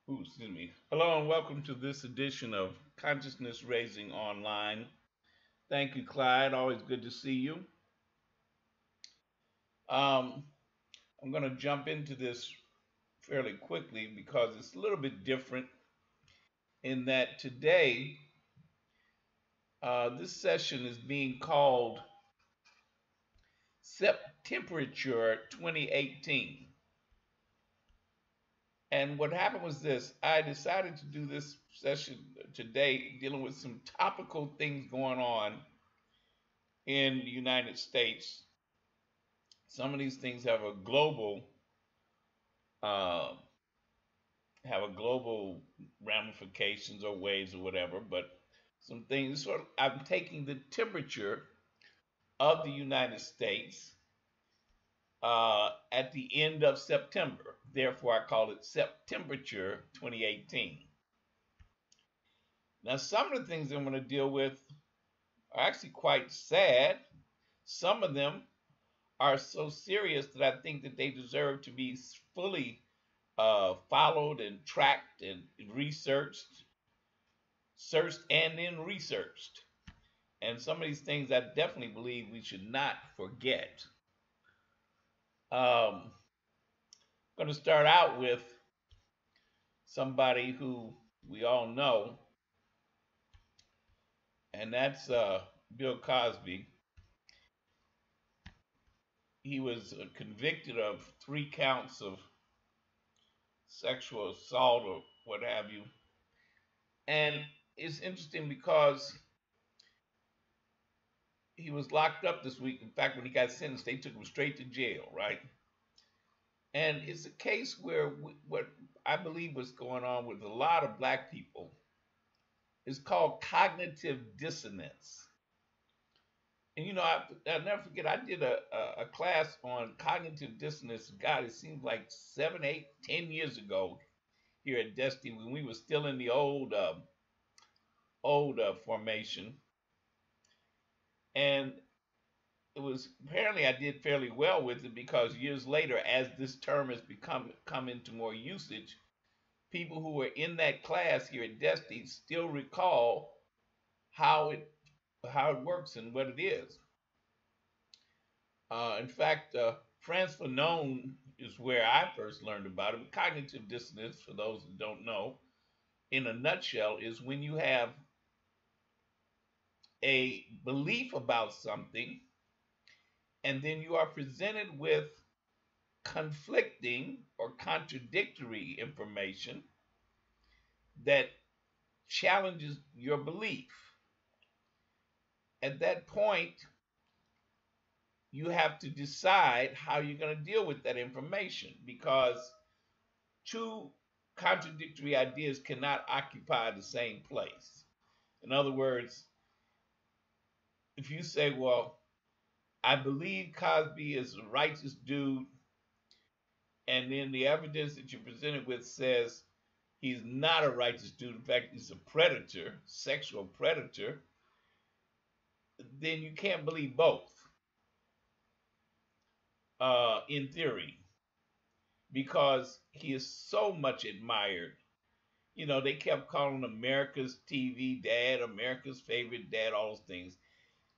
Ooh, excuse me. Hello and welcome to this edition of Consciousness Raising Online. Thank you, Clyde. Always good to see you. Um, I'm going to jump into this fairly quickly because it's a little bit different in that today, this session is being called SEPTEMPERATURE 2018. And what happened was this: I decided to do this session today dealing with some topical things going on in the United States. Some of these things uh, have a global ramifications or waves or whatever. But some things sort of, I'm taking the temperature of the United States at the end of September. Therefore, I call it SEPTEMPERATURE 2018. Now, some of the things I'm going to deal with are actually quite sad. Some of them are so serious that I think that they deserve to be fully followed and tracked and researched, searched and then researched. And some of these things I definitely believe we should not forget. I'm going to start out with somebody who we all know, and that's Bill Cosby. He was convicted of 3 counts of sexual assault or what have you. And it's interesting because he was locked up this week. In fact, when he got sentenced, they took him straight to jail, right? And it's a case where what I believe was going on with a lot of black people is called cognitive dissonance. And I'll never forget, I did a class on cognitive dissonance. God, it seems like 7, 8, 10 years ago here at Destiny when we were still in the old formation. And it was apparently I did fairly well with it because years later, as this term has come into more usage, people who were in that class here at Destiny still recall how it works and what it is. In fact, Franz Fanon is where I first learned about it. Cognitive dissonance, for those who don't know, in a nutshell, is when you have a belief about something and then you are presented with conflicting or contradictory information that challenges your belief. At that point, you have to decide how you're going to deal with that information because two contradictory ideas cannot occupy the same place. In other words, if you say, well, I believe Cosby is a righteous dude, and then the evidence that you're presented with says he's not a righteous dude, in fact, he's a predator, sexual predator, then you can't believe both, in theory, because he is so much admired. They kept calling him America's TV dad, America's favorite dad, all those things.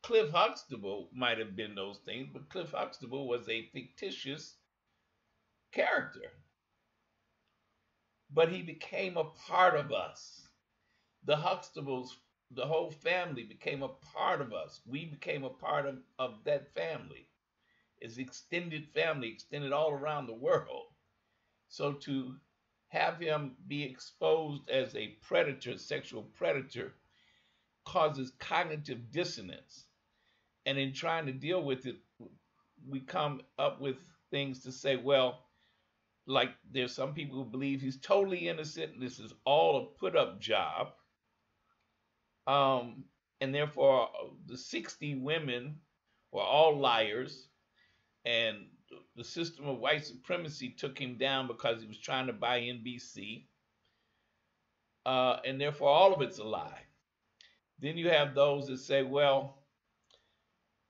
Cliff Huxtable might have been those things, but Cliff Huxtable was a fictitious character. But he became a part of us. The Huxtables, the whole family became a part of us. We became a part of that family. It's extended family, extended all around the world. So to have him be exposed as a predator, sexual predator, causes cognitive dissonance. And in trying to deal with it, we come up with things to say, well, like there's some people who believe he's totally innocent and this is all a put up job. And therefore, the 60 women were all liars, and the system of white supremacy took him down because he was trying to buy NBC, and therefore all of it's a lie. Then you have those that say, well,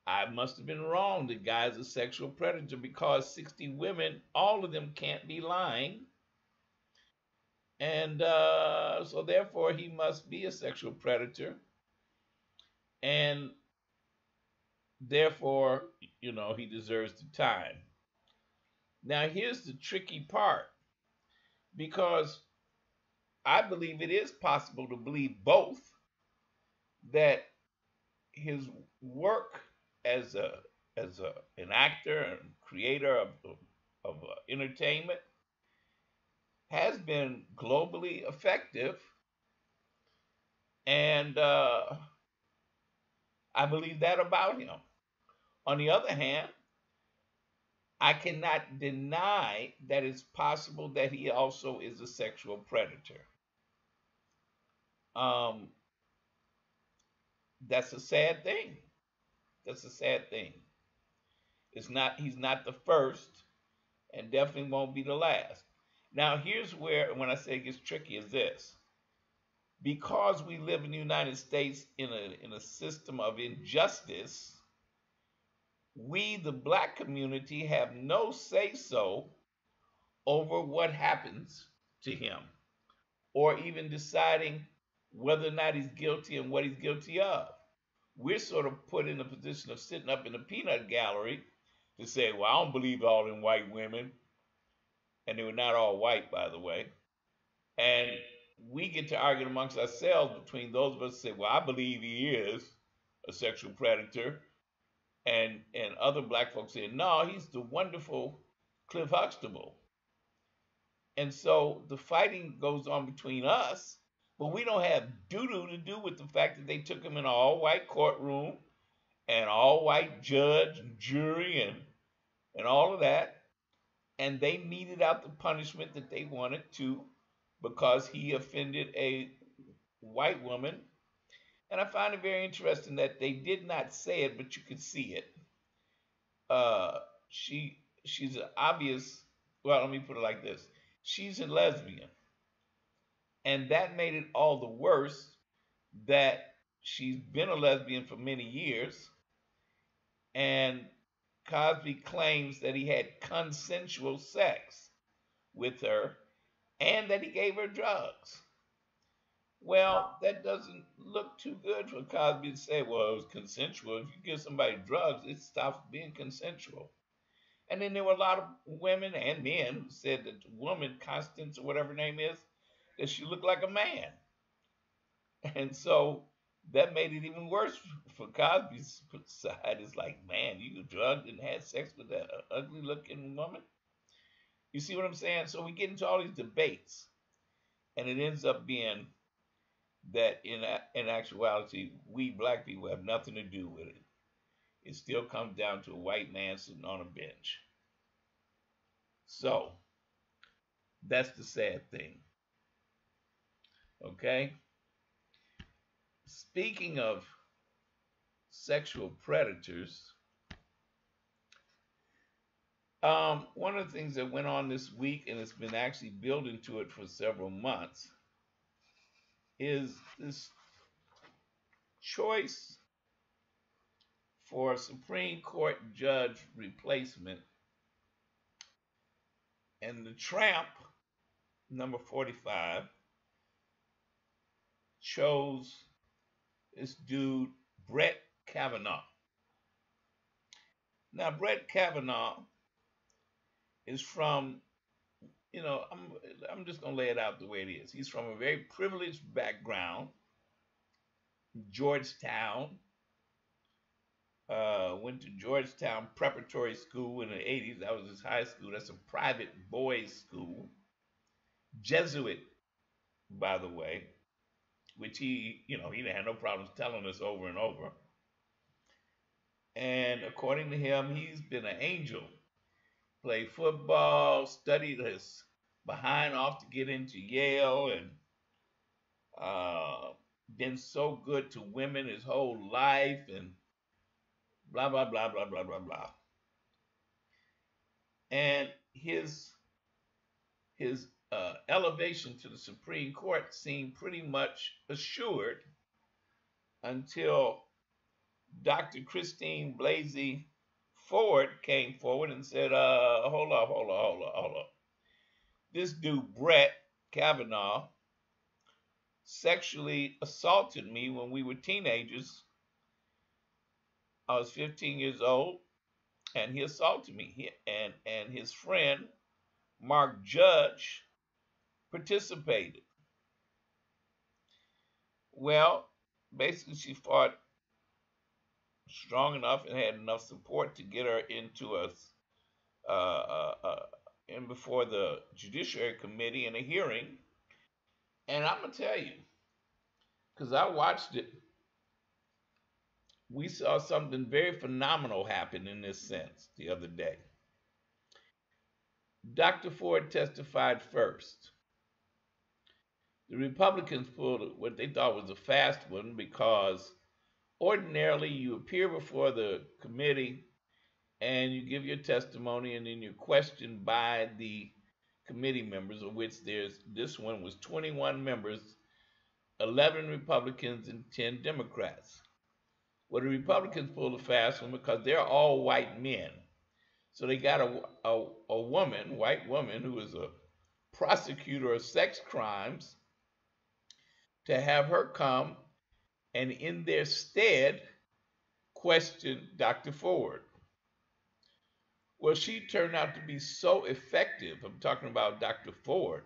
I must have been wrong. The guy's a sexual predator because 60 women, all of them can't be lying. And so therefore he must be a sexual predator, and therefore, he deserves the time. Now here's the tricky part, because I believe it is possible to believe both, that his work as an actor and creator of entertainment has been globally effective, and I believe that about him. On the other hand, I cannot deny that it's possible that he also is a sexual predator. Um, that's a sad thing. That's a sad thing. It's not. He's not the first, and definitely won't be the last. Now, here's where, when I say it gets tricky, is this: because we live in the United States in a system of injustice, we, the black community, have no say so over what happens to him, or even deciding whether or not he's guilty and what he's guilty of. We're sort of put in a position of sitting up in the peanut gallery to say, well, I don't believe all them white women. And they were not all white, by the way. And we get to argue amongst ourselves, between those of us who say, well, I believe he is a sexual predator, and other black folks say, no, he's the wonderful Cliff Huxtable. And so the fighting goes on between us, but we don't have doo-doo to do with the fact that they took him in an all-white courtroom and all-white judge and jury and all of that, and they meted out the punishment that they wanted to, because he offended a white woman. And I find it very interesting that they did not say it, but you could see it. Uh, she's an obvious. Well, let me put it like this: she's a lesbian, and that made it all the worse that she's been a lesbian for many years, and Cosby claims that he had consensual sex with her and that he gave her drugs. Well, that doesn't look too good for Cosby to say, well, it was consensual. If you give somebody drugs, it stops being consensual. And then there were a lot of women and men who said that the woman, Constance or whatever her name is, that she looked like a man. And so that made it even worse for Cosby's side. It's like, man, you drugged and had sex with that ugly looking woman? You see what I'm saying? So we get into all these debates, and it ends up being that in actuality, we black people have nothing to do with it. It still comes down to a white man sitting on a bench. So that's the sad thing. Okay? Speaking of sexual predators, one of the things that went on this week, and it's been actually building to it for several months, is this choice for a Supreme Court judge replacement. And the tramp, number 45, chose this dude, Brett Kavanaugh. Now, Brett Kavanaugh is from, I'm just going to lay it out the way it is. He's from a very privileged background, Georgetown. Went to Georgetown Preparatory School in the 80s. That was his high school. That's a private boys' school. Jesuit, by the way, which he didn't have no problems telling us over and over. And according to him, he's been an angel. Played football, studied his behind off to get into Yale, and been so good to women his whole life, and blah, blah, blah, blah, blah, blah, blah. And his elevation to the Supreme Court seemed pretty much assured until Dr. Christine Blasey Ford came forward and said, hold up. This dude, Brett, Kavanaugh sexually assaulted me when we were teenagers. I was 15 years old, and he assaulted me. And his friend Mark Judge participated. Well, basically, she fought strong enough and had enough support to get her into uh, uh, uh, in before the Judiciary Committee in a hearing. And I'm gonna tell you, because I watched it, we saw something very phenomenal happen in this sense the other day. Dr. Ford testified first. The Republicans pulled what they thought was a fast one because ordinarily you appear before the committee and you give your testimony and then you're questioned by the committee members, of which this one was 21 members, 11 Republicans and 10 Democrats. Well, the Republicans pulled a fast one because they're all white men. So they got a woman, white woman, who is a prosecutor of sex crimes, to have her come and in their stead question Dr. Ford. Well, she turned out to be so effective, I'm talking about Dr. Ford,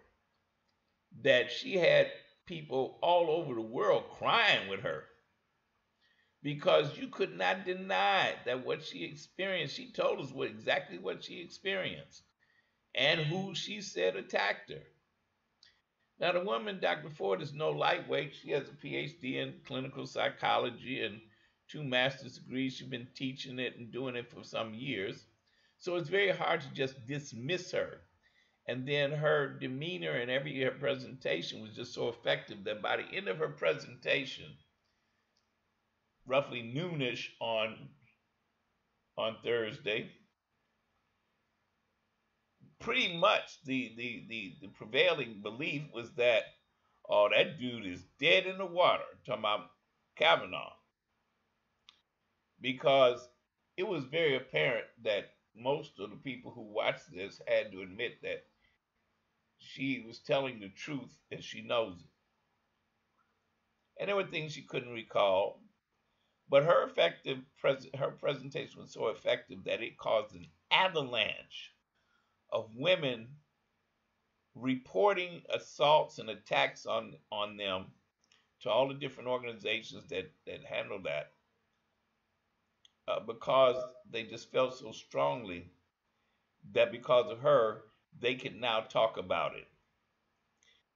that she had people all over the world crying with her because you could not deny that what she experienced, she told us exactly what she experienced and who she said attacked her. Now, the woman, Dr. Ford, is no lightweight. She has a PhD in clinical psychology and 2 master's degrees. She's been teaching it and doing it for some years. So it's very hard to just dismiss her. And then her demeanor and her presentation was just so effective that by the end of her presentation, roughly noonish on Thursday, pretty much the prevailing belief was that, oh, that dude is dead in the water. I'm talking about Kavanaugh, because it was very apparent that most of the people who watched this had to admit that she was telling the truth and she knows it. And there were things she couldn't recall, but her presentation was so effective that it caused an avalanche of women reporting assaults and attacks on them to all the different organizations that handle that, because they just felt so strongly that because of her, they can now talk about it.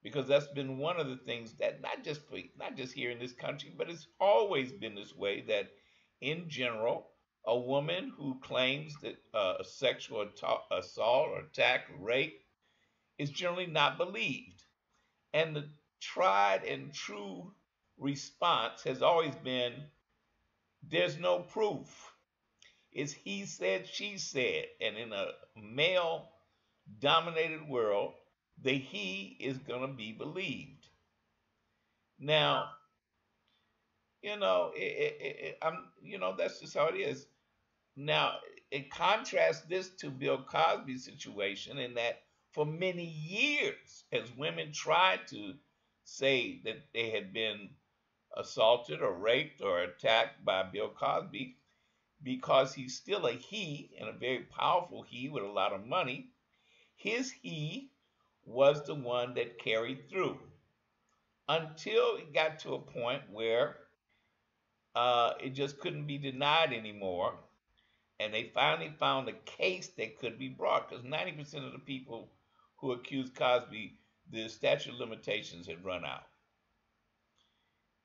Because that's been one of the things that not just here in this country, but it's always been this way, that in general, a woman who claims that a sexual assault or attack, rape, is generally not believed. And the tried and true response has always been, there's no proof. It's he said, she said. And in a male dominated world, the he is going to be believed. Now, that's just how it is. Now, it contrasts this to Bill Cosby's situation in that for many years, as women tried to say that they had been assaulted or raped or attacked by Bill Cosby, because he's still a he and a very powerful he with a lot of money, his he was the one that carried through until it got to a point where it just couldn't be denied anymore. And they finally found a case that could be brought, because 90% of the people who accused Cosby, the statute of limitations had run out.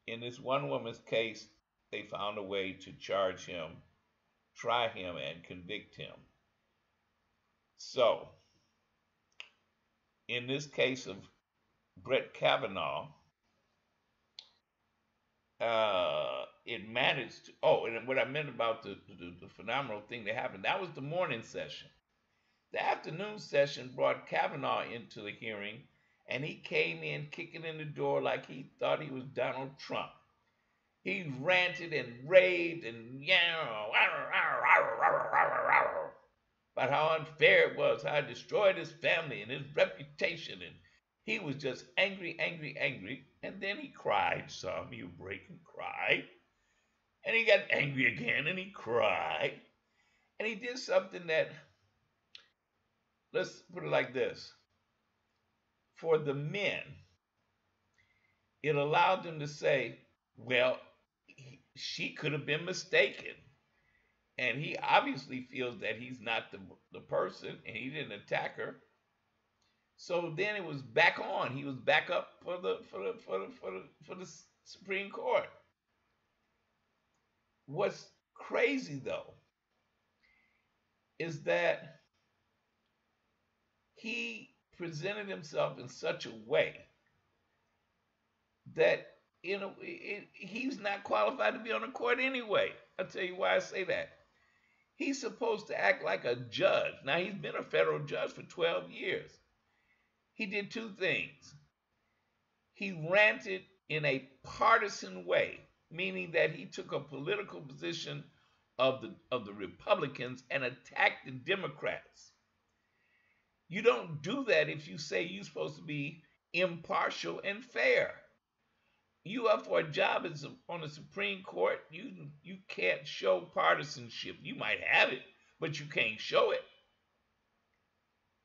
In this one woman's case, they found a way to charge him, try him, and convict him. So, in this case of Brett Kavanaugh, it managed to, oh, and what I meant about the phenomenal thing that happened, that was the morning session. The afternoon session brought Kavanaugh into the hearing, and he came in kicking in the door like he thought he was Donald Trump. He ranted and raved and about how unfair it was, how it destroyed his family and his reputation, and He was just angry, angry, angry, and then he cried some. He would break and cry, and he got angry again, and he cried, and he did something that, let's put it like this: for the men, it allowed them to say, well, she could have been mistaken. And he obviously feels that he's not the person and he didn't attack her. So then it was back on. He was back up for the Supreme Court. What's crazy though is that he presented himself in such a way that he's not qualified to be on the court anyway. I'll tell you why I say that. He's supposed to act like a judge. Now, he's been a federal judge for 12 years. He did two things. He ranted in a partisan way, meaning that he took a political position of the Republicans and attacked the Democrats. You don't do that if you say you're supposed to be impartial and fair. You up for a job on the Supreme Court, you can't show partisanship. You might have it, but you can't show it.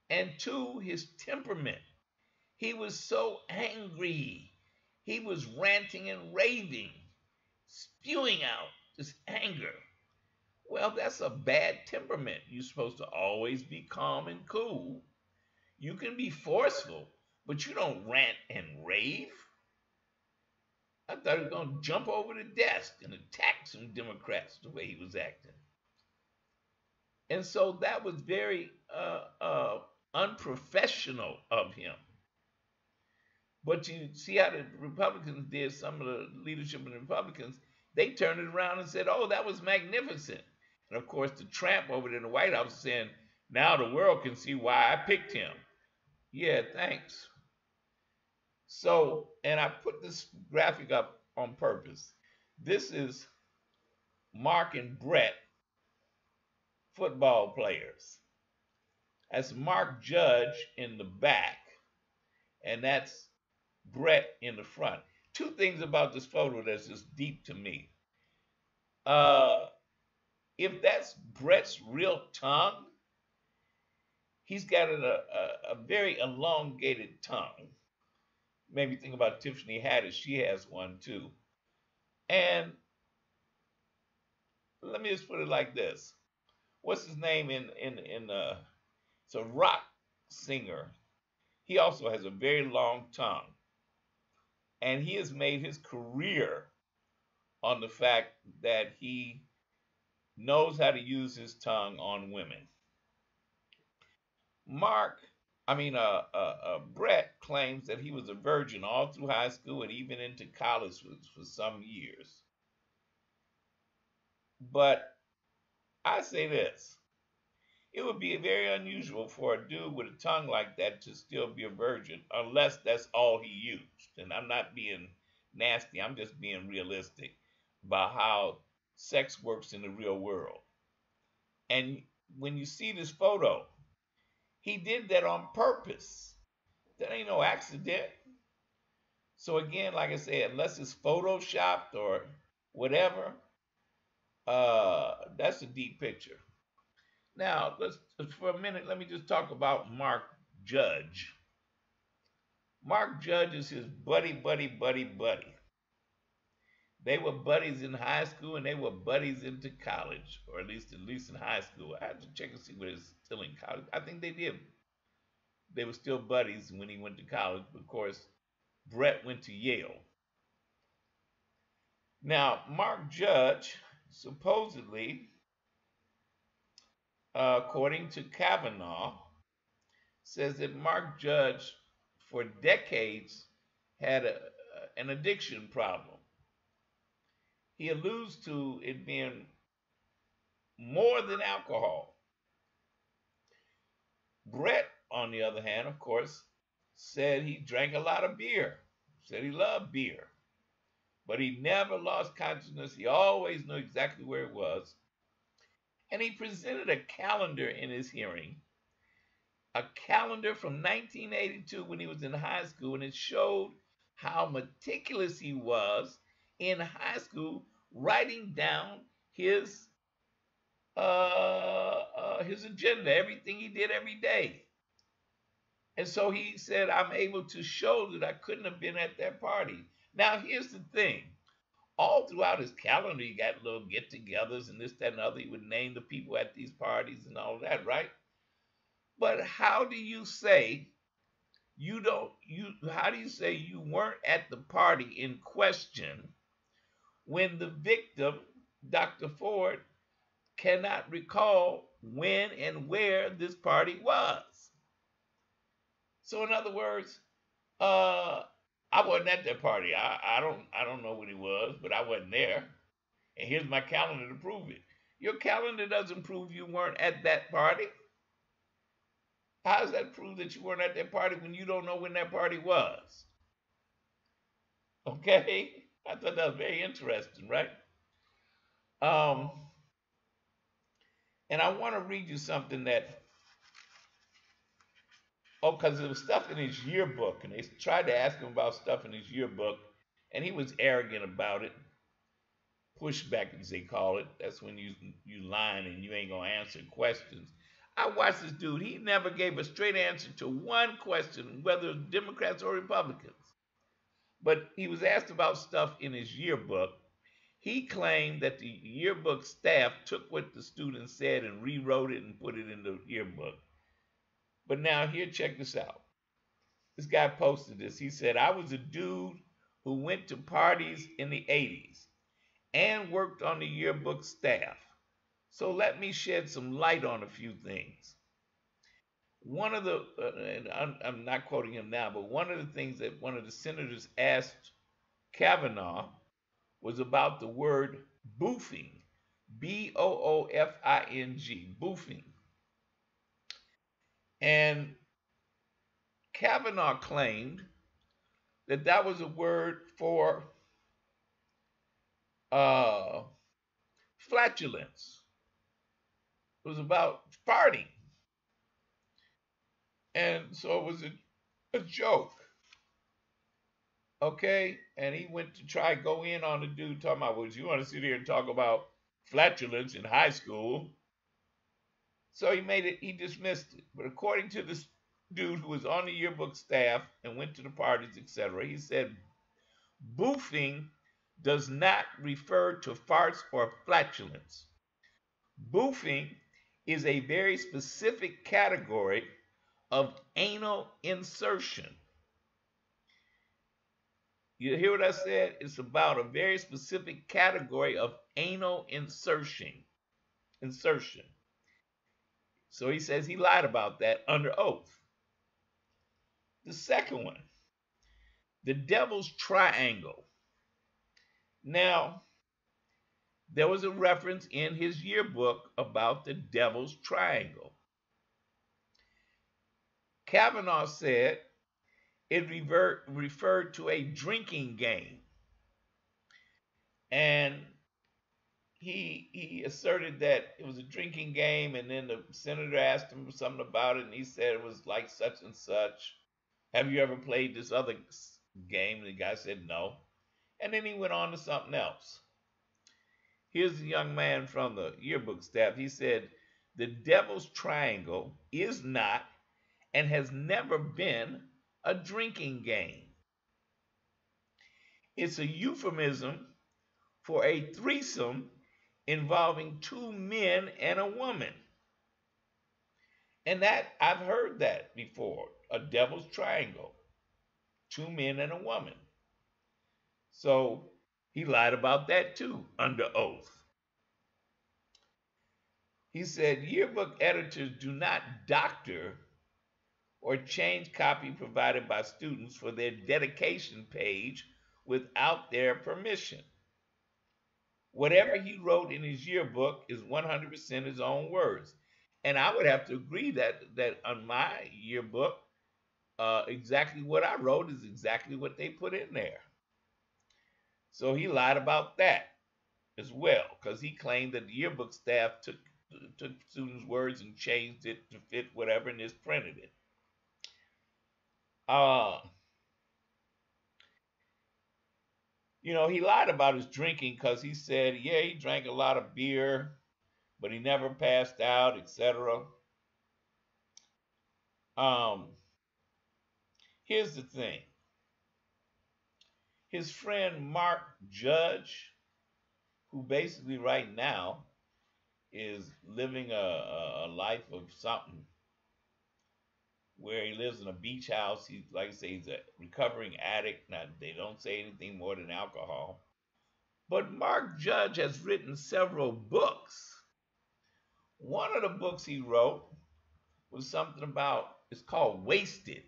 And two, his temperament. He was so angry. He was ranting and raving, spewing out this anger. Well, that's a bad temperament. You're supposed to always be calm and cool. You can be forceful, but you don't rant and rave. I thought he was going to jump over the desk and attack some Democrats the way he was acting. And so that was very unprofessional of him. But you see how the Republicans did, some of the leadership of the Republicans, they turned it around and said, oh, that was magnificent. And of course, the tramp over there in the White House is saying, now the world can see why I picked him. Yeah, thanks. So, and I put this graphic up on purpose. This is Mark and Brett, football players. That's Mark Judge in the back, and that's Brett in the front. Two things about this photo that's just deep to me. If that's Brett's real tongue, he's got a very elongated tongue. Maybe think about Tiffany Haddish. She has one too. And let me just put it like this. What's his name it's a rock singer. He also has a very long tongue. And he has made his career on the fact that he knows how to use his tongue on women. Brett claims that he was a virgin all through high school and even into college for some years. But I say this, it would be very unusual for a dude with a tongue like that to still be a virgin, unless that's all he used. And I'm not being nasty, I'm just being realistic about how sex works in the real world. And when you see this photo, he did that on purpose. That ain't no accident. So again, like I said, unless it's photoshopped or whatever, that's a deep picture. Now, for a minute, let me just talk about Mark Judge. Mark Judge is his buddy. They were buddies in high school and they were buddies into college, or at least in high school. I have to check and see whether it's still in college. I think they did. They were still buddies when he went to college. But of course, Brett went to Yale. Now, Mark Judge supposedly, according to Kavanaugh, says that Mark Judge for decades had an addiction problem. He alludes to it being more than alcohol. Brett, on the other hand, of course, said he drank a lot of beer, said he loved beer, but he never lost consciousness. He always knew exactly where it was. And he presented a calendar in his hearing a calendar from 1982 when he was in high school, and it showed how meticulous he was in high school, writing down his his agenda, everything he did every day. And so he said, I'm able to show that I couldn't have been at that party. Now, here's the thing. All throughout his calendar, he got little get togethers and this, that, and other. He would name the people at these parties and all that, right? But how do you say how do you say you weren't at the party in question when the victim, Dr. Ford, cannot recall when and where this party was? So in other words, uh, I wasn't at that party. I don't know what he was, but I wasn't there. And here's my calendar to prove it. Your calendar doesn't prove you weren't at that party. How does that prove that you weren't at that party when you don't know when that party was? Okay? I thought that was very interesting, right? Um, and I want to read you something that, oh, because there was stuff in his yearbook, and they tried to ask him about stuff in his yearbook, and he was arrogant about it. Pushback, as they call it. That's when you lying and you ain't gonna answer questions. I watched this dude. He never gave a straight answer to one question, whether Democrats or Republicans. But he was asked about stuff in his yearbook. He claimed that the yearbook staff took what the students said and rewrote it and put it in the yearbook. But now here, check this out. This guy posted this. He said, I was a dude who went to parties in the 80s and worked on the yearbook staff. So let me shed some light on a few things. One of the, and I'm not quoting him now, but one of the things that one of the senators asked Kavanaugh was about the word boofing, boofing, boofing. And Kavanaugh claimed that that was a word for uh, flatulence. It was about farting. And so it was a joke. Okay? And he went to try to go in on the dude talking about, well, you want to sit here and talk about flatulence in high school? So he dismissed it. But according to this dude who was on the yearbook staff and went to the parties, etc., he said boofing does not refer to farts or flatulence. Boofing is a very specific category of anal insertion. You hear what I said? It's about a very specific category of anal insertion. Insertion. So he says he lied about that under oath. The second one, the devil's triangle. Now, there was a reference in his yearbook about the devil's triangle. Kavanaugh said it referred to a drinking game. And he asserted that it was a drinking game, and then the senator asked him something about it, and he said it was like such and such. Have you ever played this other game? And the guy said no. And then he went on to something else. Here's a young man from the yearbook staff. He said, the devil's triangle is not and has never been a drinking game. It's a euphemism for a threesome involving two men and a woman. And that, I've heard that before, a devil's triangle, two men and a woman. So he lied about that too, under oath. He said yearbook editors do not doctor or change copy provided by students for their dedication page without their permission. Whatever he wrote in his yearbook is 100% his own words. And I would have to agree that on my yearbook, exactly what I wrote is exactly what they put in there. So he lied about that as well, because he claimed that the yearbook staff took took students' words and changed it to fit whatever and just printed it. Uh, he lied about his drinking because he said, yeah, he drank a lot of beer, but he never passed out, etc. Um, Here's the thing: his friend Mark Judge, who basically right now is living a life of something where he lives in a beach house. He's, like I say, he's a recovering addict. Now, they don't say anything more than alcohol. But Mark Judge has written several books. One of the books he wrote was something about, it's called Wasted.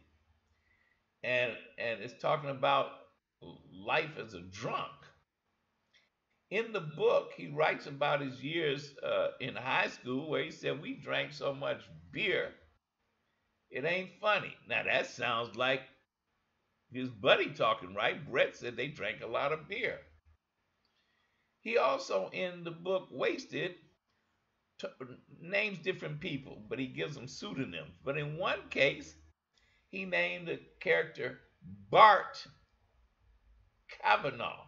And it's talking about life as a drunk. In the book, he writes about his years in high school where he said, we drank so much beer, it ain't funny. Now, that sounds like his buddy talking, right? Brett said they drank a lot of beer. He also, in the book Wasted, t- names different people, but he gives them pseudonyms. But in one case, he named the character Bart Kavanaugh.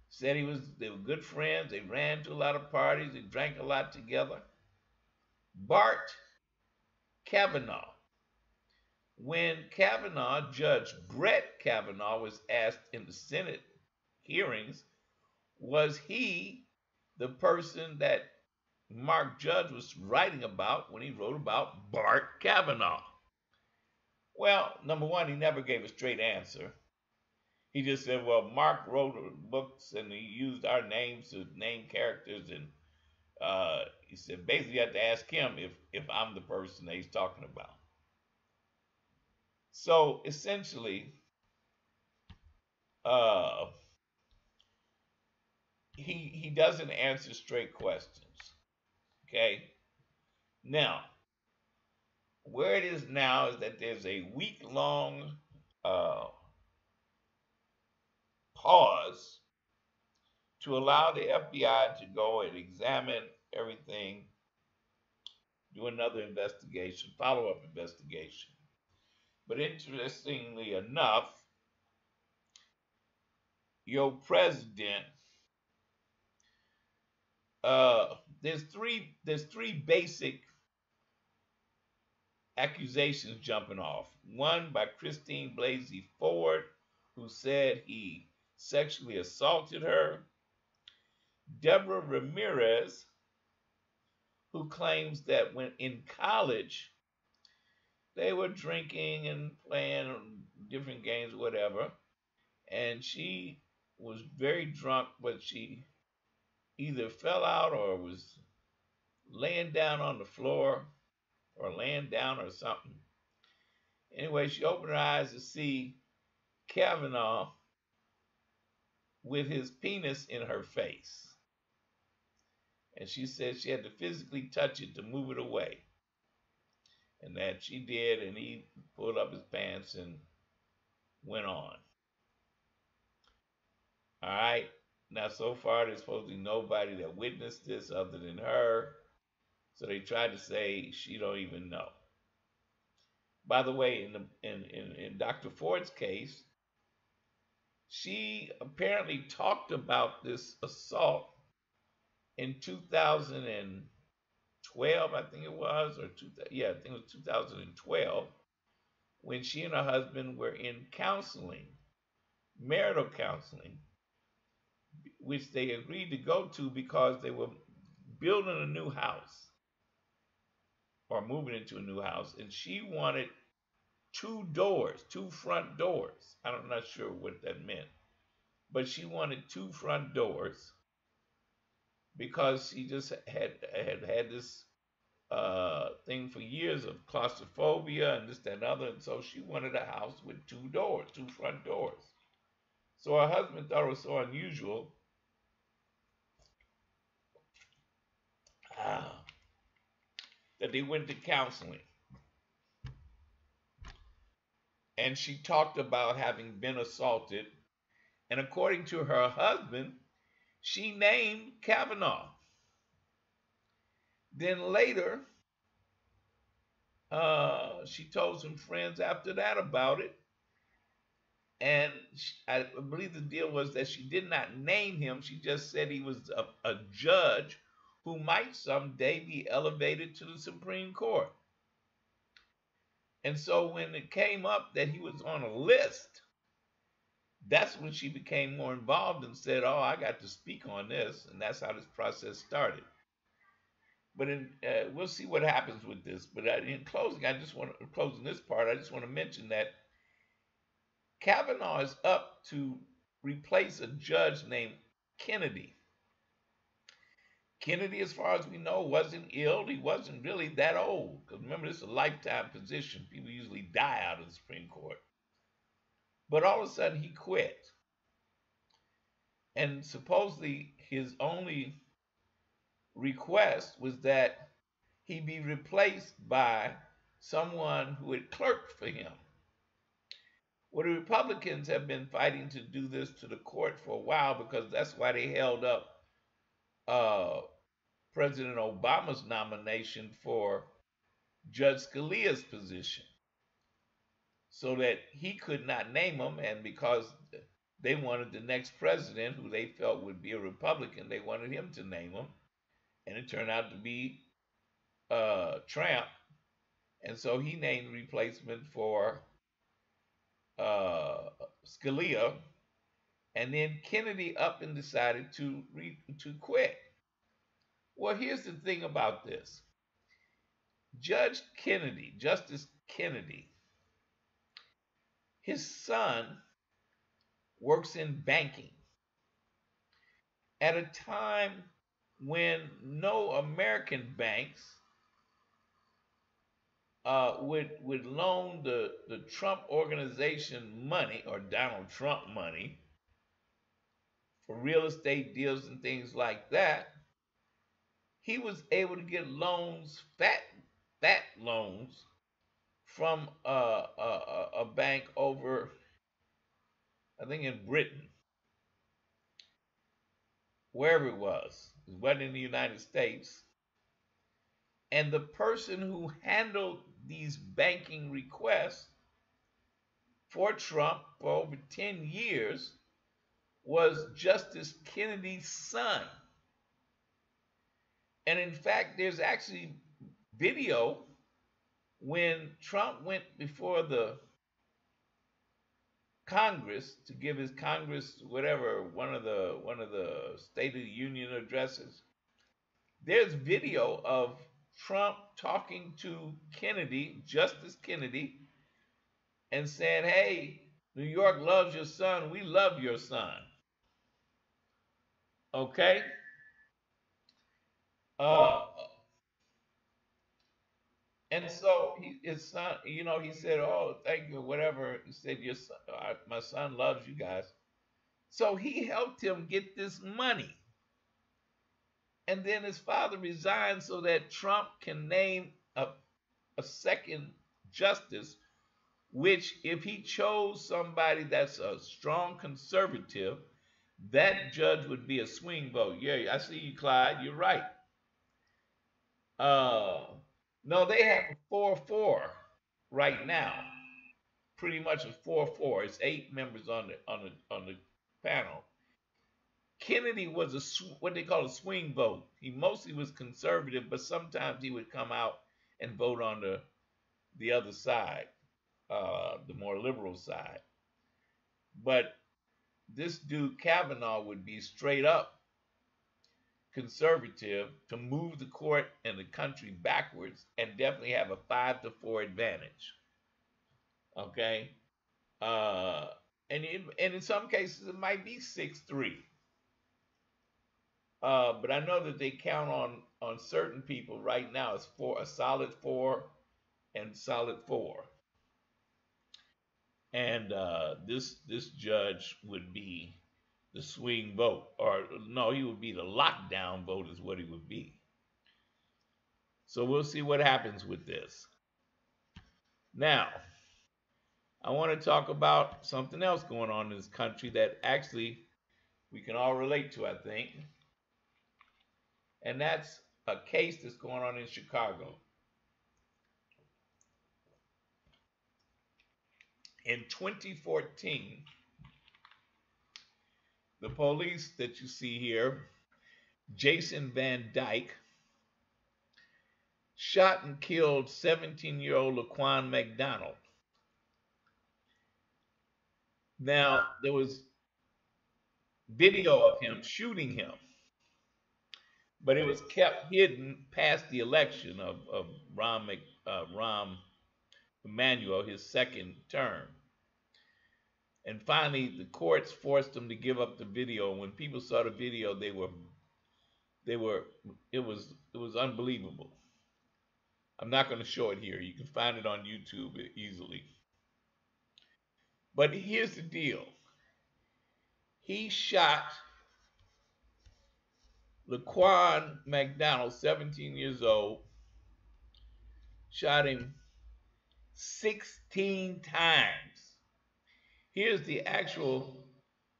Said they were good friends, they ran to a lot of parties, they drank a lot together. Bart Kavanaugh. When Kavanaugh, Judge Brett Kavanaugh, was asked in the Senate hearings, was he the person that Mark Judge was writing about when he wrote about Bart Kavanaugh? Well, number one, he never gave a straight answer. He just said, well, Mark wrote books and he used our names to name characters. And he said, basically, you have to ask him if I'm the person that he's talking about. So essentially, uh, he doesn't answer straight questions. Okay. Now, where it is now is that there's a week-long uh, pause to allow the FBI to go and examine everything, do another investigation, follow-up investigation. But interestingly enough, your president, there's three basic accusations jumping off. One by Christine Blasey Ford, who said he sexually assaulted her. Deborah Ramirez, who claims that when in college they were drinking and playing different games, whatever, and she was very drunk, but she either fell out or was laying down on the floor or laying down or something. Anyway, she opened her eyes to see Kavanaugh with his penis in her face. And she said she had to physically touch it to move it away. And that she did, and he pulled up his pants and went on. All right. Now, so far, there's supposedly nobody that witnessed this other than her. So they tried to say she don't even know. By the way, in Dr. Ford's case, she apparently talked about this assault in 2012, I think it was, I think it was 2012, when she and her husband were in counseling, marital counseling, which they agreed to go to because they were building a new house or moving into a new house, and she wanted two front doors. I'm not sure what that meant, but she wanted two front doors because she just had this thing for years of claustrophobia and this, that, and other. And so she wanted a house with two front doors. So her husband thought it was so unusual that they went to counseling. And she talked about having been assaulted. And according to her husband, she named Kavanaugh. Then later, she told some friends after that about it, and I believe the deal was that she did not name him. She just said he was a judge who might someday be elevated to the Supreme Court. And so when it came up that he was on a list, that's when she became more involved and said, "Oh, I got to speak on this," and that's how this process started. But we'll see what happens with this. But in closing, closing this part. I just want to mention that Kavanaugh is up to replace a judge named Kennedy. Kennedy, as far as we know, wasn't ill. He wasn't really that old. Because remember, this is a lifetime position. People usually die out of the Supreme Court. But all of a sudden, he quit. And supposedly, his only request was that he be replaced by someone who had clerked for him. Well, the Republicans have been fighting to do this to the court for a while because that's why they held up uh, President Obama's nomination for Judge Scalia's position so that he could not name him. And because they wanted the next president, who they felt would be a Republican, they wanted him to name him. And it turned out to be Trump. And so he named replacement for Scalia, and then Kennedy up and decided to quit. Well, here's the thing about this: Justice Kennedy, his son works in banking at a time when no American banks would loan the Trump organization money or Donald Trump money for real estate deals and things like that. He was able to get loans, fat loans, from a bank over, I think, in Britain, wherever it was. It wasn't in the United States. And the person who handled these banking requests for Trump for over 10 years was Justice Kennedy's son. And in fact, there's actually video when Trump went before the Congress to give his Congress whatever one of the State of the Union addresses. There's video of Trump talking to Kennedy, Justice Kennedy, and saying, "Hey, New York loves your son. We love your son." Okay. Uh, and so his son, he said, "Oh, thank you, whatever." He said, "Your son, my son loves you guys." So he helped him get this money. And then his father resigned so that Trump can name a second justice, which, if he chose somebody that's a strong conservative, that judge would be a swing vote. Yeah, I see you, Clyde. You're right. Uh, no, they have a 4-4 right now. Pretty much a 4-4. It's 8 members on the panel. Kennedy was what they call a swing vote. He mostly was conservative, but sometimes he would come out and vote on the other side, the more liberal side. But this dude Kavanaugh would be straight up conservative to move the court and the country backwards, and definitely have a 5-4 advantage. Okay, uh, and in some cases it might be 6-3. But I know that they count on certain people right now. It's a solid 4 and solid 4. And this judge would be the swing vote, or no, he would be the lockdown vote, is what he would be. So we'll see what happens with this. Now, I want to talk about something else going on in this country that actually we can all relate to, I think, and that's a case that's going on in Chicago. In 2014, the police that you see here, Jason Van Dyke, shot and killed 17-year-old Laquan McDonald. Now, there was video of him shooting him, but it was kept hidden past the election of Rahm Emanuel, his second term. And finally, the courts forced him to give up the video. And when people saw the video, they were it was unbelievable. I'm not going to show it here. You can find it on YouTube easily. But here's the deal. He shot Laquan McDonald, 17 years old, shot him 16 times. Here's the actual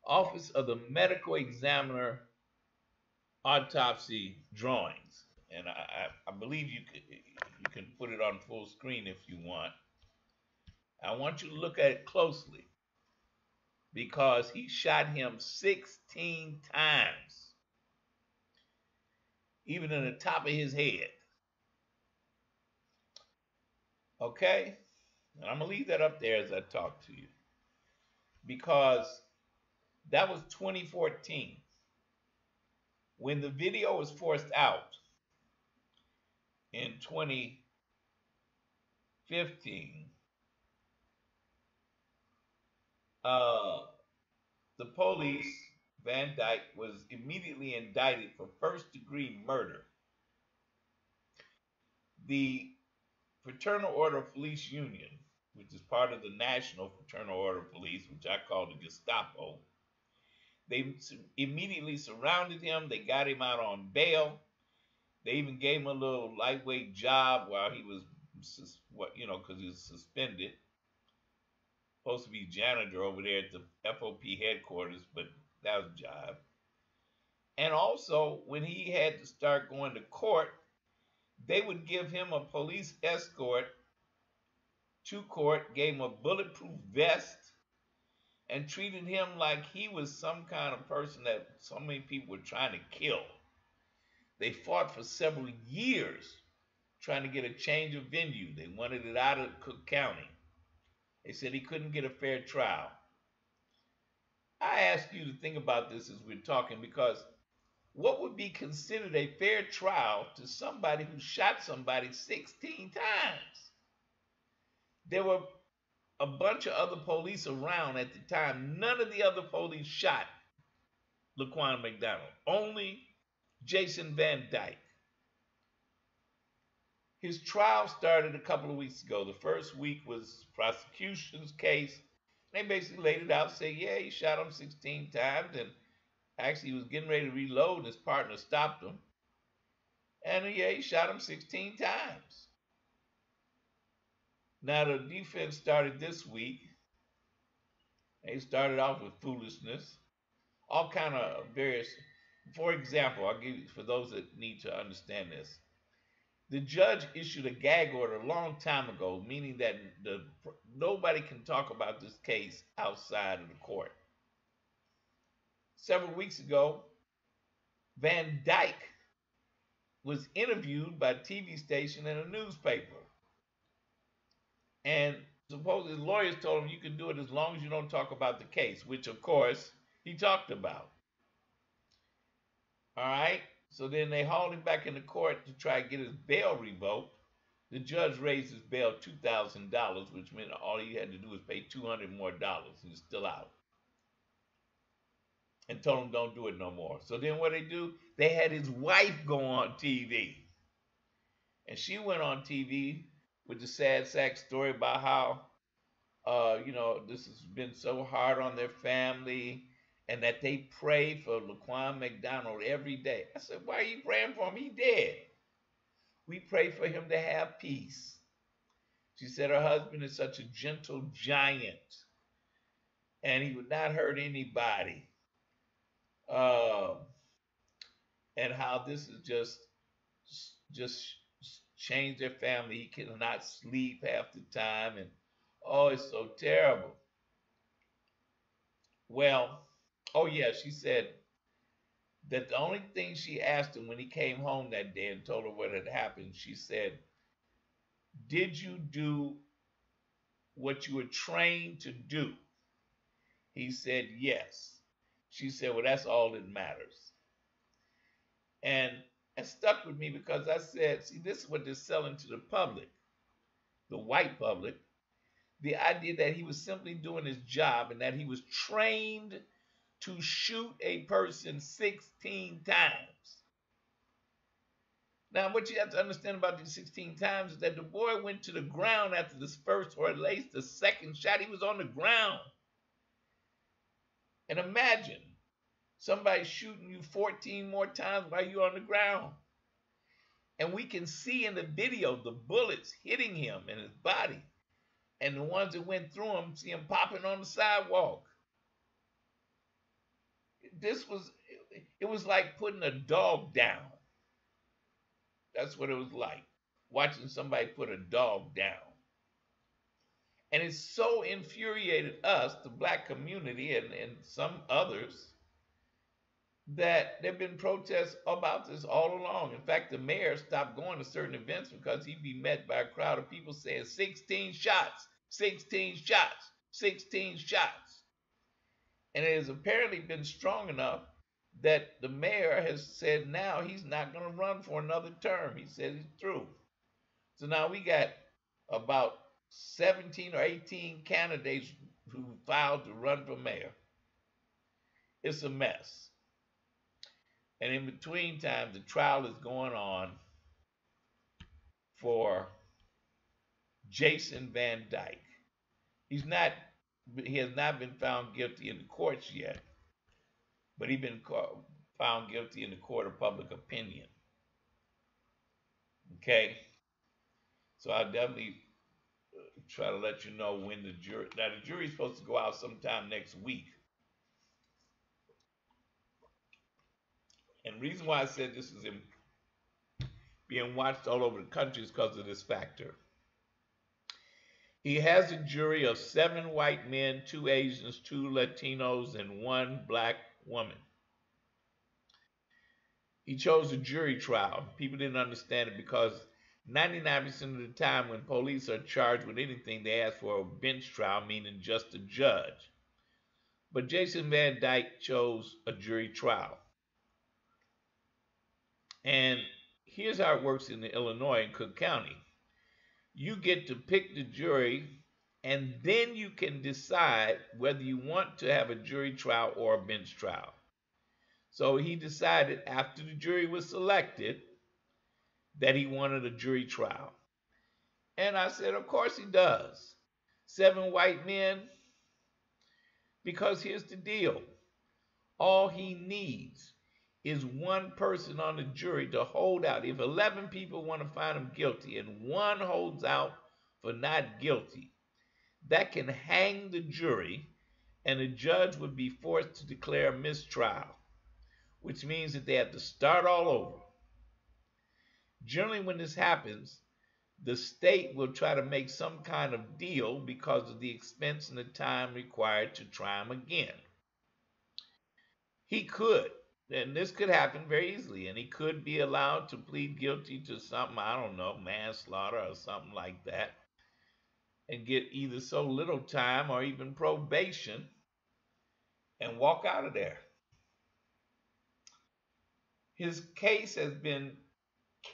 Office of the Medical Examiner autopsy drawings. And I believe you can put it on full screen if you want. I want you to look at it closely because he shot him 16 times, even in the top of his head. Okay? And I'm going to leave that up there as I talk to you because that was 2014. When the video was forced out in 2015, the police, Van Dyke, was immediately indicted for first-degree murder. The Fraternal Order of Police Union, which is part of the National Fraternal Order of Police, which I call the Gestapo, they immediately surrounded him. They got him out on bail. They even gave him a little lightweight job while he was, because he was suspended. Supposed to be janitor over there at the FOP headquarters, but that was a job. And also, when he had to start going to court, they would give him a police escort to court, gave him a bulletproof vest, and treated him like he was some kind of person that so many people were trying to kill. They fought for several years trying to get a change of venue. They wanted it out of Cook County. They said he couldn't get a fair trial. I ask you to think about this as we're talking, because what would be considered a fair trial to somebody who shot somebody 16 times? There were a bunch of other police around at the time. None of the other police shot Laquan McDonald. Only Jason Van Dyke. His trial started a couple of weeks ago. The first week was prosecution's case. They basically laid it out, say, yeah, he shot him 16 times, and actually he was getting ready to reload, and his partner stopped him. And yeah, he shot him 16 times. Now the defense started this week. They started off with foolishness, all kind of various. For example, I'll give you, for those that need to understand this. The judge issued a gag order a long time ago, meaning that nobody can talk about this case outside of the court. Several weeks ago, Van Dyke was interviewed by a TV station and a newspaper. And supposedly lawyers told him you can do it as long as you don't talk about the case, which of course he talked about. All right? So then they hauled him back into court to try to get his bail revoked. The judge raised his bail $2,000, which meant all he had to do was pay $200 more. He was still out. And told him don't do it no more. So then what they do? They had his wife go on TV. And she went on TV with the sad sack story about how, this has been so hard on their family, and that they pray for Laquan McDonald every day. I said, why are you praying for him? He dead. We pray for him to have peace. She said her husband is such a gentle giant, and he would not hurt anybody. And how this is just just changed their family. He cannot sleep half the time, and oh, it's so terrible. Well, oh yeah, she said that the only thing she asked him when he came home that day and told her what had happened, she said, "Did you do what you were trained to do?" He said, "Yes." She said, "Well, that's all that matters." And it stuck with me because I said, see, this is what they're selling to the public, the white public, the idea that he was simply doing his job and that he was trained to shoot a person 16 times. Now, what you have to understand about these 16 times is that the boy went to the ground after this first or at least the second shot. He was on the ground. And imagine somebody shooting you 14 more times while you're on the ground. And we can see in the video the bullets hitting him in his body. And the ones that went through him, see him popping on the sidewalk. This was, it was like putting a dog down. That's what it was like, watching somebody put a dog down. And it so infuriated us, the black community, and some others, that there have been protests about this all along. In fact, the mayor stopped going to certain events because he'd be met by a crowd of people saying 16 shots, 16 shots, 16 shots. And it has apparently been strong enough that the mayor has said now he's not going to run for another term. He said he's through. So now we got about 17 or 18 candidates who filed to run for mayor. It's a mess. And in between time, the trial is going on for Jason Van Dyke. He has not been found guilty in the courts yet, but he's been found guilty in the court of public opinion. Okay, so I'll definitely try to let you know when the jury. Now the jury's supposed to go out sometime next week. And the reason why I said this is being watched all over the country is because of this factor. He has a jury of 7 white men, 2 Asians, 2 Latinos, and 1 black woman. He chose a jury trial. People didn't understand it because 99% of the time when police are charged with anything, they ask for a bench trial, meaning just a judge. But Jason Van Dyke chose a jury trial. And here's how it works in Illinois in Cook County. You get to pick the jury, and then you can decide whether you want to have a jury trial or a bench trial. So he decided after the jury was selected that he wanted a jury trial. And I said, of course he does. 7 white men, because here's the deal. All he needs is one person on the jury to hold out. If 11 people want to find him guilty and one holds out for not guilty, that can hang the jury and the judge would be forced to declare a mistrial, which means that they have to start all over. Generally, when this happens, the state will try to make some kind of deal because of the expense and the time required to try him again. He could, and this could happen very easily, and he could be allowed to plead guilty to something, I don't know, manslaughter or something like that, and get either so little time or even probation and walk out of there. His case has been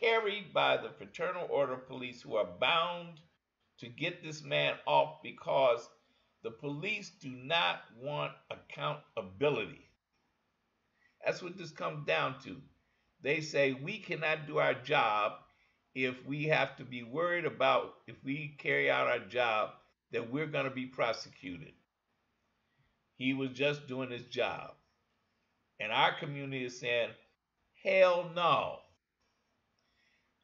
carried by the Fraternal Order of Police, who are bound to get this man off because the police do not want accountability. That's what this comes down to. They say we cannot do our job if we have to be worried about, if we carry out our job, that we're going to be prosecuted. He was just doing his job. And our community is saying, hell no.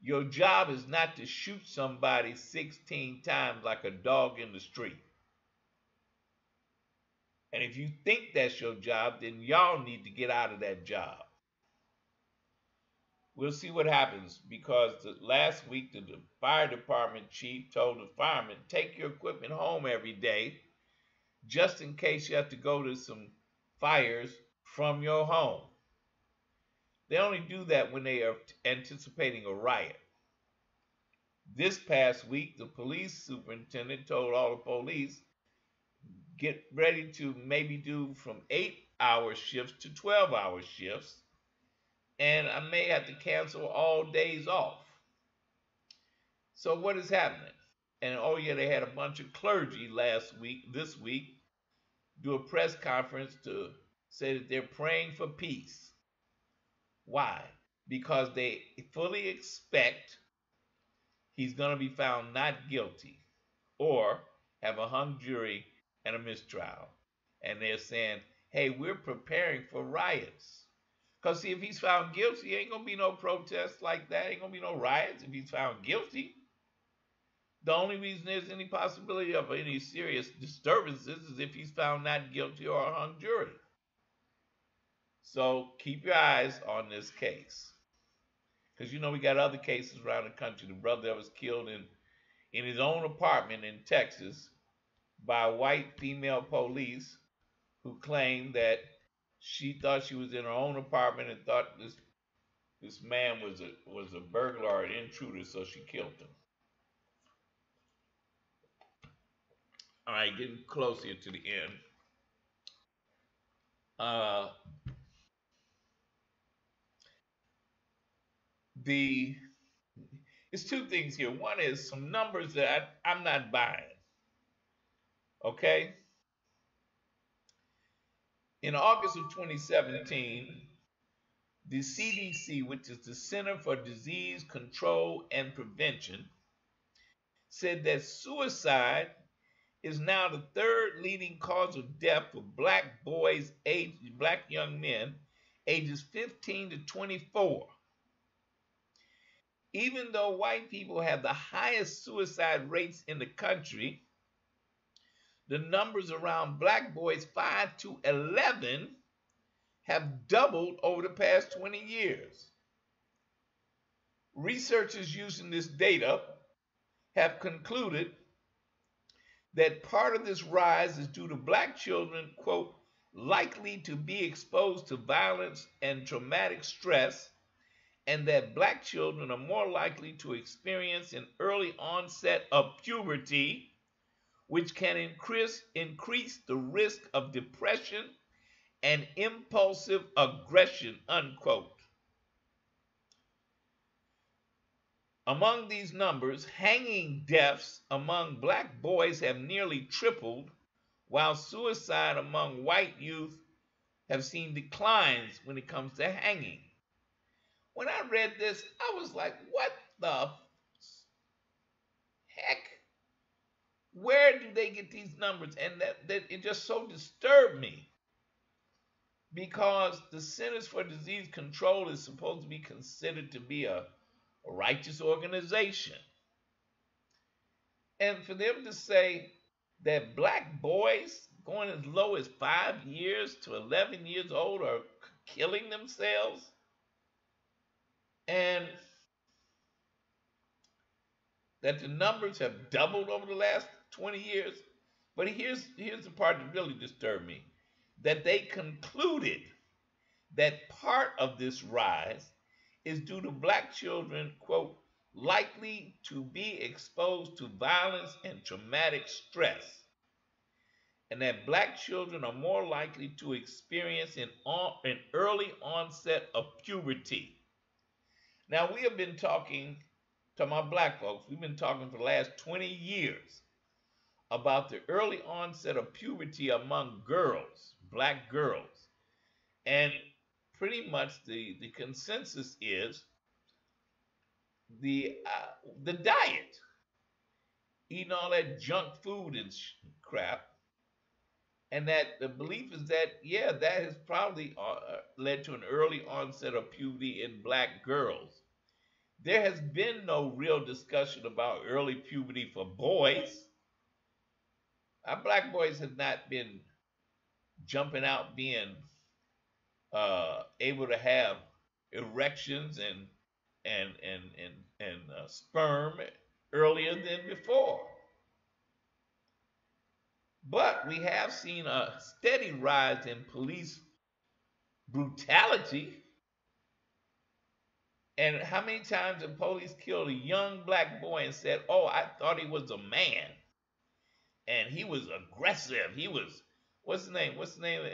Your job is not to shoot somebody 16 times like a dog in the street. And if you think that's your job, then y'all need to get out of that job. we'll see what happens because last week the fire department chief told the firemen take your equipment home every day just in case you have to go to some fires from your home. They only do that when they are anticipating a riot. This past week, the police superintendent told all the police get ready to maybe do from 8-hour shifts to 12-hour shifts, and I may have to cancel all days off. So, what is happening? And oh, yeah, they had a bunch of clergy this week, do a press conference to say that they're praying for peace. Why? Because they fully expect he's going to be found not guilty or have a hung jury and a mistrial. And they're saying, hey, we're preparing for riots. Because, see, if he's found guilty, ain't going to be no protests like that. Ain't going to be no riots if he's found guilty. The only reason there's any possibility of any serious disturbances is if he's found not guilty or a hung jury. So keep your eyes on this case. Because, we got other cases around the country. The brother that was killed in his own apartment in Texas by white female police who claimed that she thought she was in her own apartment and thought this man was a burglar or an intruder, so she killed him. All right, getting closer to the end. The It's two things here. One is some numbers that I'm not buying. Okay? In August of 2017, the CDC, which is the Center for Disease Control and Prevention, said that suicide is now the third leading cause of death for black young men ages 15 to 24. Even though white people have the highest suicide rates in the country, the numbers around black boys 5 to 11 have doubled over the past 20 years. Researchers using this data have concluded that part of this rise is due to black children, quote, likely to be exposed to violence and traumatic stress, and that black children are more likely to experience an early onset of puberty, which can increase the risk of depression and impulsive aggression, unquote. Among these numbers, hanging deaths among black boys have nearly tripled, while suicide among white youth have seen declines when it comes to hanging. When I read this, I was like, what the heck? Where do they get these numbers? And that it just so disturbed me. Because the Centers for Disease Control is supposed to be considered to be a righteous organization. And for them to say that black boys going as low as 5 years to 11 years old are killing themselves, and that the numbers have doubled over the last 20 years. But here's the part that really disturbed me. That they concluded that part of this rise is due to black children, quote, likely to be exposed to violence and traumatic stress, and that black children are more likely to experience an early onset of puberty. Now, we have been talking to my black folks, we've been talking for the last 20 years about the early onset of puberty among girls, black girls. And pretty much the consensus is the diet, eating all that junk food and crap, and that the belief is that, yeah, that has probably led to an early onset of puberty in black girls. There has been no real discussion about early puberty for boys. Our black boys have not been jumping out being able to have erections and and sperm earlier than before. But we have seen a steady rise in police brutality. And how many times have police killed a young black boy and said, "Oh, I thought he was a man, and he was aggressive. He was what's the name? What's the name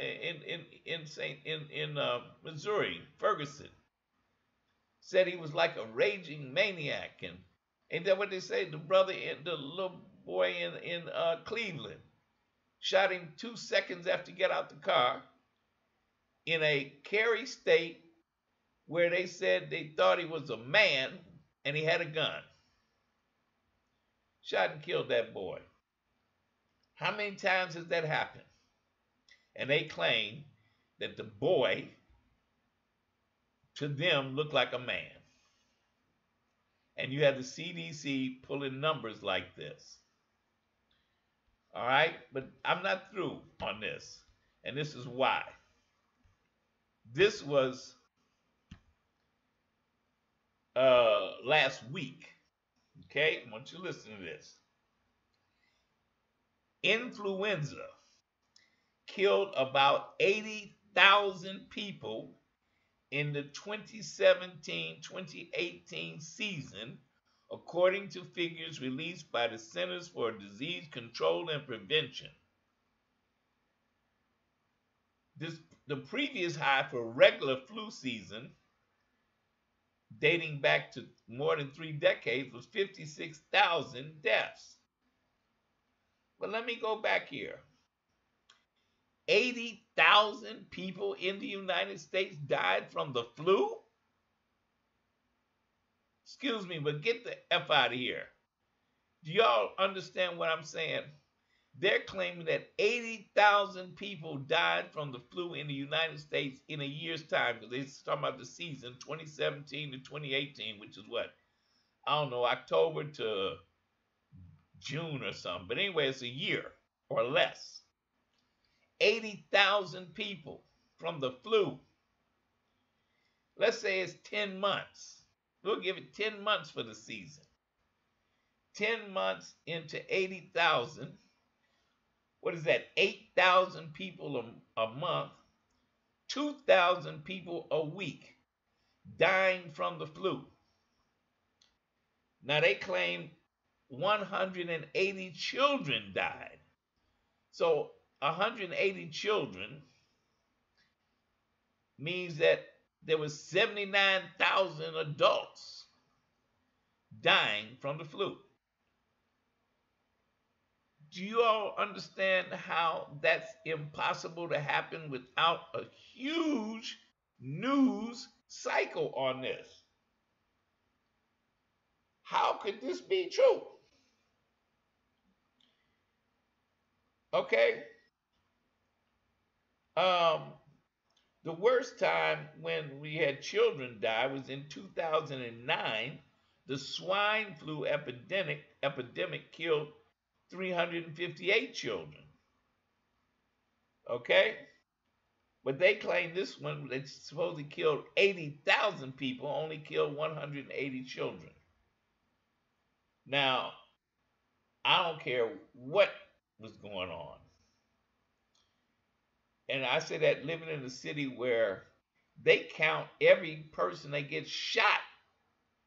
in Saint in Missouri? Ferguson said he was like a raging maniac." And ain't that what they say? The brother, the little boy in Cleveland, shot him 2 seconds after he got out the car in a Cary state where they said they thought he was a man and he had a gun. Shot and killed that boy. How many times has that happened? And they claim that the boy to them looked like a man. And you have the CDC pulling numbers like this. All right? But I'm not through on this. And this is why. This was last week. Okay? I want you to listen to this. Influenza killed about 80,000 people in the 2017-2018 season, according to figures released by the Centers for Disease Control and Prevention. The previous high for regular flu season, dating back to more than 3 decades, was 56,000 deaths. But let me go back here. 80,000 people in the United States died from the flu? Excuse me, but get the F out of here. Do y'all understand what I'm saying? They're claiming that 80,000 people died from the flu in the United States in a year's time, because they're talking about the season 2017 to 2018, which is what? I don't know, October to June or something. But anyway, it's a year or less. 80,000 people from the flu. Let's say it's 10 months. We'll give it 10 months for the season. 10 months into 80,000. What is that? 8,000 people a month. 2,000 people a week dying from the flu. Now they claim 180 children died. So 180 children means that there was 79,000 adults dying from the flu. Do you all understand how that's impossible to happen without a huge news cycle on this? How could this be true? Okay. The worst time when we had children die was in 2009. The swine flu epidemic killed 358 children. Okay? But they claim this one that supposedly killed 80,000 people only killed 180 children. Now, I don't care what was going on. And I say that living in a city where they count every person that gets shot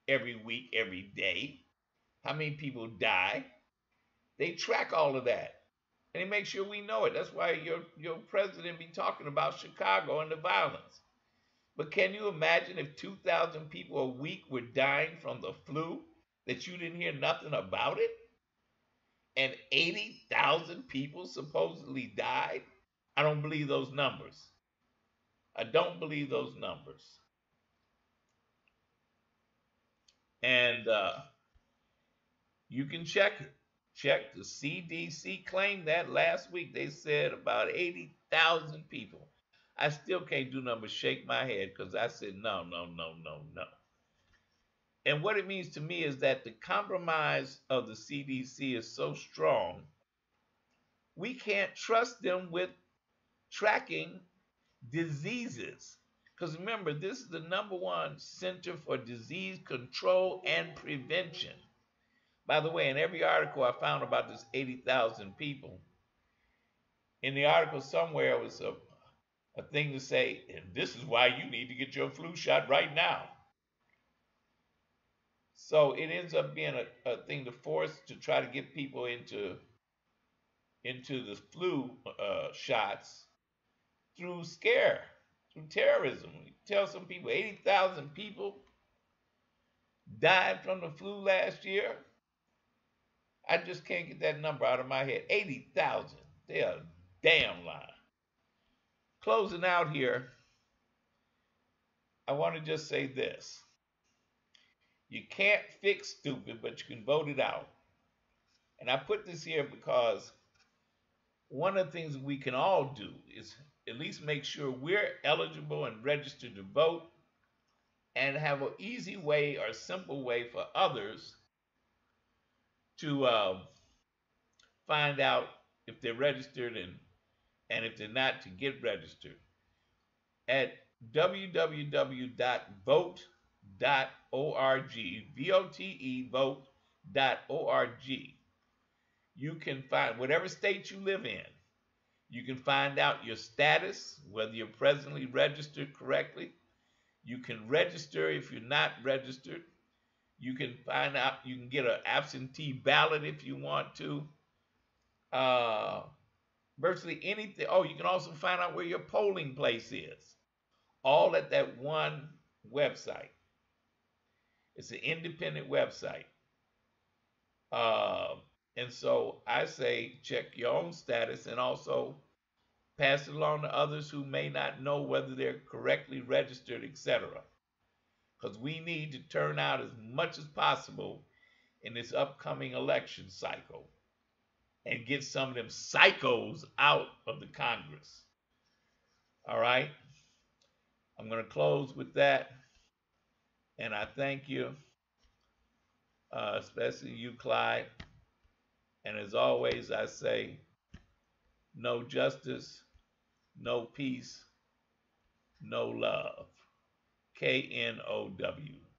every week, every day, how many people die. They track all of that. And they make sure we know it. That's why your president be talking about Chicago and the violence. But can you imagine if 2,000 people a week were dying from the flu, that you didn't hear nothing about it? And 80,000 people supposedly died? I don't believe those numbers. I don't believe those numbers. And you can check it. Check. The CDC claimed that last week. They said about 80,000 people. I still can't do nothing but shake my head because I said no, no, no, no, no. And what it means to me is that the compromise of the CDC is so strong, we can't trust them with tracking diseases Because remember, this is the #1 Center for Disease Control and Prevention. By the way, in every article I found about this 80,000 people, in the article somewhere was a thing to say, and this is why you need to get your flu shot right now. So it ends up being a thing to force to try to get people into the flu shots through scare, through terrorism. You tell some people 80,000 people died from the flu last year. I just can't get that number out of my head. 80,000. They are damn lying. Closing out here, I want to just say this. You can't fix stupid, but you can vote it out. And I put this here because one of the things we can all do is at least make sure we're eligible and registered to vote, and have an easy way or simple way for others to find out if they're registered, and if they're not, to get registered at www.vote.org, vote.org. You can find whatever state you live in. You can find out your status, whether you're presently registered correctly. You can register if you're not registered. You can find out, you can get an absentee ballot if you want to. Virtually anything. Oh, you can also find out where your polling place is. All at that one website. It's an independent website. And so I say check your own status, and also pass it along to others who may not know whether they're correctly registered, etc. Because we need to turn out as much as possible in this upcoming election cycle and get some of them psychos out of the Congress. All right? I'm going to close with that. And I thank you, especially you, Clyde. And as always, I say, no justice, no peace, no love. KNOW.